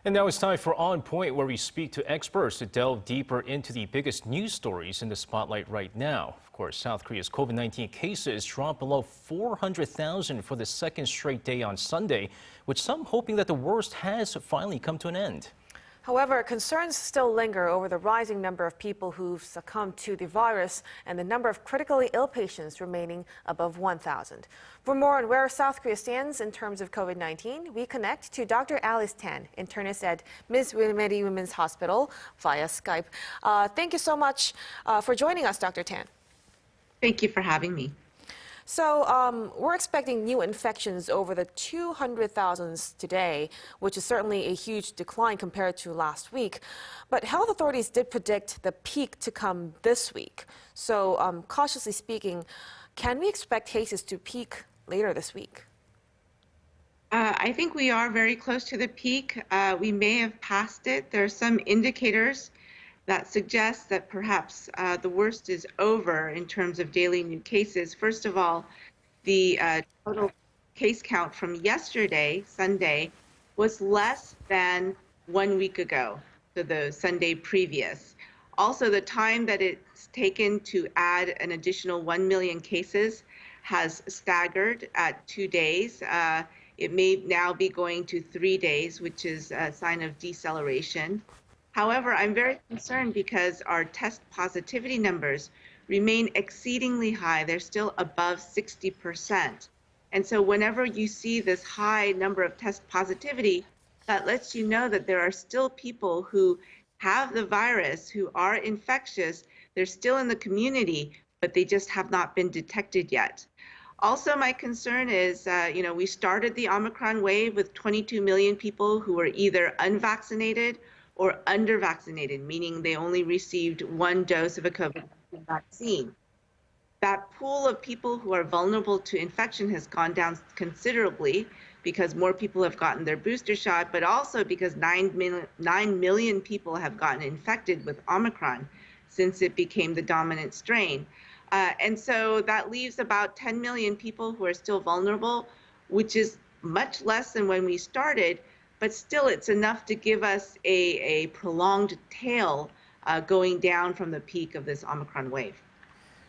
And now it's time for On Point, where we speak to experts to delve deeper into the biggest news stories in the spotlight right now. Of course, South Korea's COVID-19 cases dropped below 400,000 for the second straight day on Sunday, with some hoping that the worst has finally come to an end. However, concerns still linger over the rising number of people who've succumbed to the virus and the number of critically ill patients remaining above 1,000. For more on where South Korea stands in terms of COVID-19, we connect to Dr. Alice Tan, internist at MizMedi Women's Hospital via Skype. Thank you so much for joining us, Dr. Tan. Thank you for having me. So we're expecting new infections over the 200,000 today, which is certainly a huge decline compared to last week. But health authorities did predict the peak to come this week. So cautiously speaking, can we expect cases to peak later this week? I think we are very close to the peak. We may have passed it. There are some indicators that suggests that perhaps the worst is over in terms of daily new cases. First of all, the total case count from yesterday, Sunday, was less than 1 week ago, so the Sunday previous. Also, the time that it's taken to add an additional 1 million cases has staggered at 2 days. It may now be going to 3 days, which is a sign of deceleration. However, I'm very concerned because our test positivity numbers remain exceedingly high. They're still above 60%. And so whenever you see this high number of test positivity, that lets you know that there are still people who have the virus, who are infectious. They're still in the community, but they just have not been detected yet. Also, my concern is, we started the Omicron wave with 22 million people who were either unvaccinated or under-vaccinated, meaning they only received 1 dose of a COVID-19 vaccine. That pool of people who are vulnerable to infection has gone down considerably because more people have gotten their booster shot, but also because 9 million people have gotten infected with Omicron since it became the dominant strain. And so that leaves about 10 million people who are still vulnerable, which is much less than when we started, but still it's enough to give us a prolonged tail going down from the peak of this Omicron wave.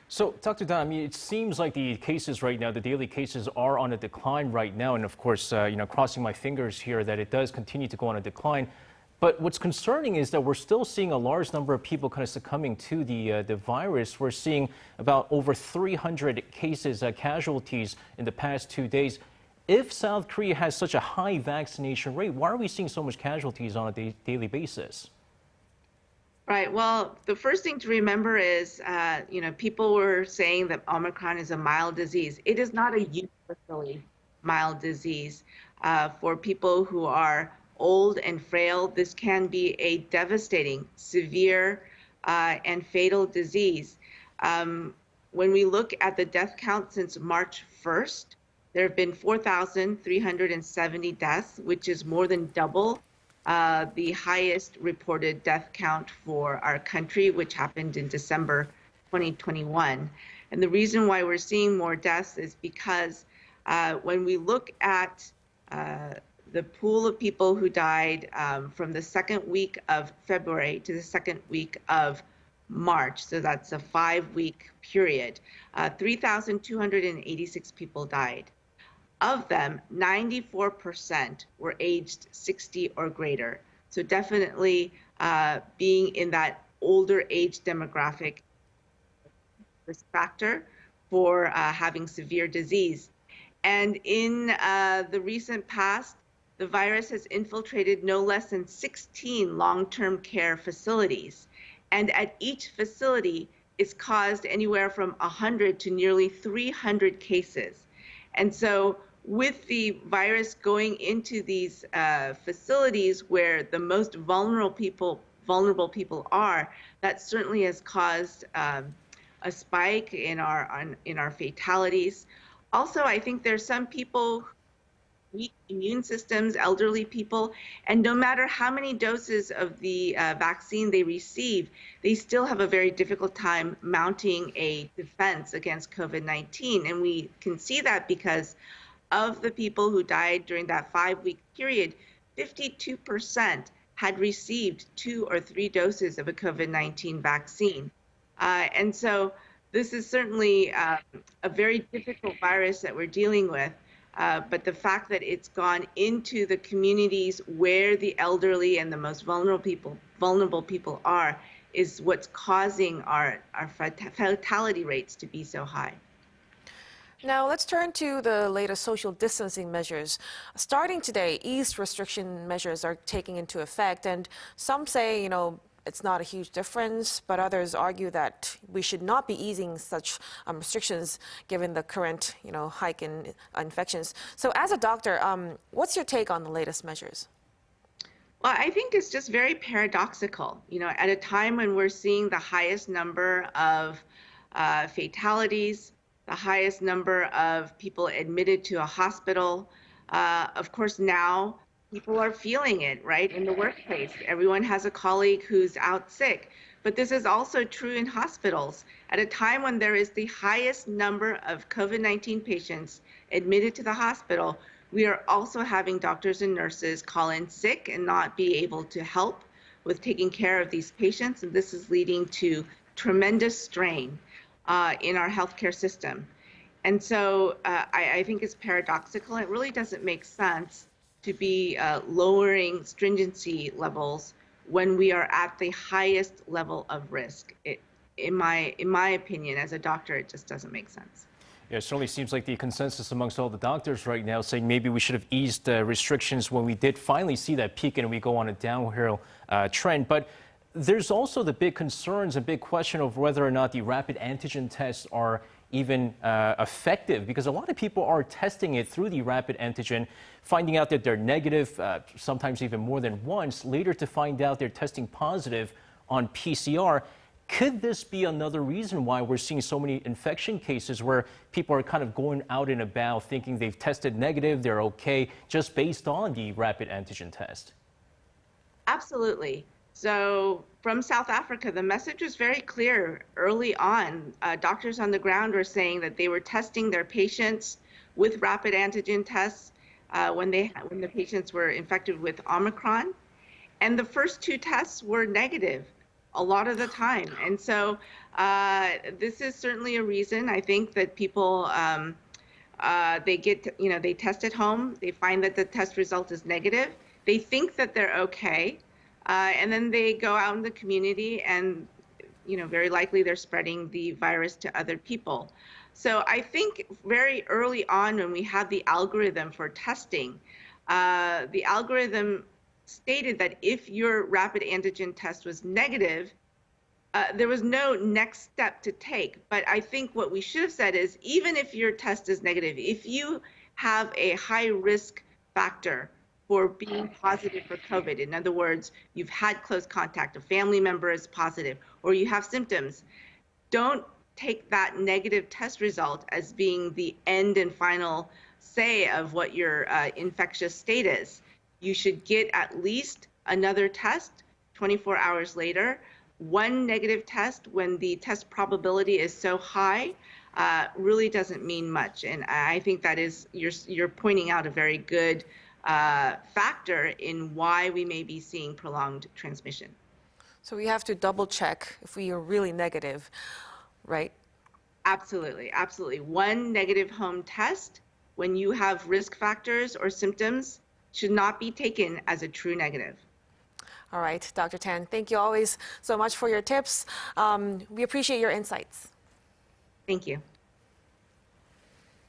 So, Dr. Dan, it seems like the cases right now, the daily cases are on a decline right now. And of course, crossing my fingers here that it does continue to go on a decline. But what's concerning is that we're still seeing a large number of people kind of succumbing to the virus. We're seeing about over 300 cases, casualties in the past 2 days. If South Korea has such a high vaccination rate, why are we seeing so much casualties on a daily basis? Right. Well, the first thing to remember is, people were saying that Omicron is a mild disease. It is not a universally mild disease. For people who are old and frail, this can be a devastating, severe, and fatal disease. When we look at the death count since March 1st, there have been 4,370 deaths, which is more than double the highest reported death count for our country, which happened in December 2021. And the reason why we're seeing more deaths is because when we look at the pool of people who died from the second week of February to the second week of March, so that's a 5-week period, 3,286 people died. Of them, 94% were aged 60 or greater. So definitely being in that older age demographic risk factor for having severe disease. And in the recent past, the virus has infiltrated no less than 16 long-term care facilities. And at each facility, it's caused anywhere from 100 to nearly 300 cases. And so with the virus going into these facilities where the most vulnerable people are, that certainly has caused a spike in our fatalities. Also, I think there's some people, weak immune systems, elderly people, and no matter how many doses of the vaccine they receive, they still have a very difficult time mounting a defense against COVID-19. And we can see that because of the people who died during that 5-week period, 52% had received 2 or 3 doses of a COVID-19 vaccine. And so this is certainly a very difficult virus that we're dealing with. But the fact that it's gone into the communities where the elderly and the most vulnerable people are is what's causing our fatality rates to be so high. Now, let's turn to the latest social distancing measures. Starting today, eased restriction measures are taking into effect, and some say, it's not a huge difference, but others argue that we should not be easing such restrictions given the current, hike in infections. So as a doctor, what's your take on the latest measures? Well, I think it's just very paradoxical. At a time when we're seeing the highest number of fatalities, the highest number of people admitted to a hospital, of course now people are feeling it, right, in the workplace. Everyone has a colleague who's out sick. But this is also true in hospitals. At a time when there is the highest number of COVID-19 patients admitted to the hospital, we are also having doctors and nurses call in sick and not be able to help with taking care of these patients. And this is leading to tremendous strain in our healthcare system. And so I think it's paradoxical. It really doesn't make sense to be lowering stringency levels when we are at the highest level of risk. In my opinion, as a doctor, it just doesn't make sense. Yeah, it certainly seems like the consensus amongst all the doctors right now saying maybe we should have eased restrictions when we did finally see that peak and we go on a downhill trend. But there's also the big concerns and big question of whether or not the rapid antigen tests are even effective, because a lot of people are testing it through the rapid antigen, finding out that they're negative, sometimes even more than once, later to find out they're testing positive on PCR. Could this be another reason why we're seeing so many infection cases where people are kind of going out and about thinking they've tested negative, they're okay, just based on the rapid antigen test? Absolutely. So from South Africa, the message was very clear early on. Doctors on the ground were saying that they were testing their patients with rapid antigen tests when the patients were infected with Omicron. And the first 2 tests were negative a lot of the time. And so this is certainly a reason, I think, that people, they test at home, they find that the test result is negative, they think that they're okay, and then they go out in the community and, very likely they're spreading the virus to other people. So I think very early on when we had the algorithm for testing, the algorithm stated that if your rapid antigen test was negative, there was no next step to take. But I think what we should have said is, even if your test is negative, if you have a high risk factor for being positive for COVID, in other words, you've had close contact, a family member is positive, or you have symptoms, don't take that negative test result as being the end and final say of what your infectious state is. You should get at least another test 24 hours later. One negative test when the test probability is so high really doesn't mean much. And I think that is, you're pointing out a very good factor in why we may be seeing prolonged transmission. So we have to double check if we are really negative, right? Absolutely, absolutely. One negative home test when you have risk factors or symptoms should not be taken as a true negative. All right, Dr. Tan, thank you always so much for your tips. We appreciate your insights. Thank you.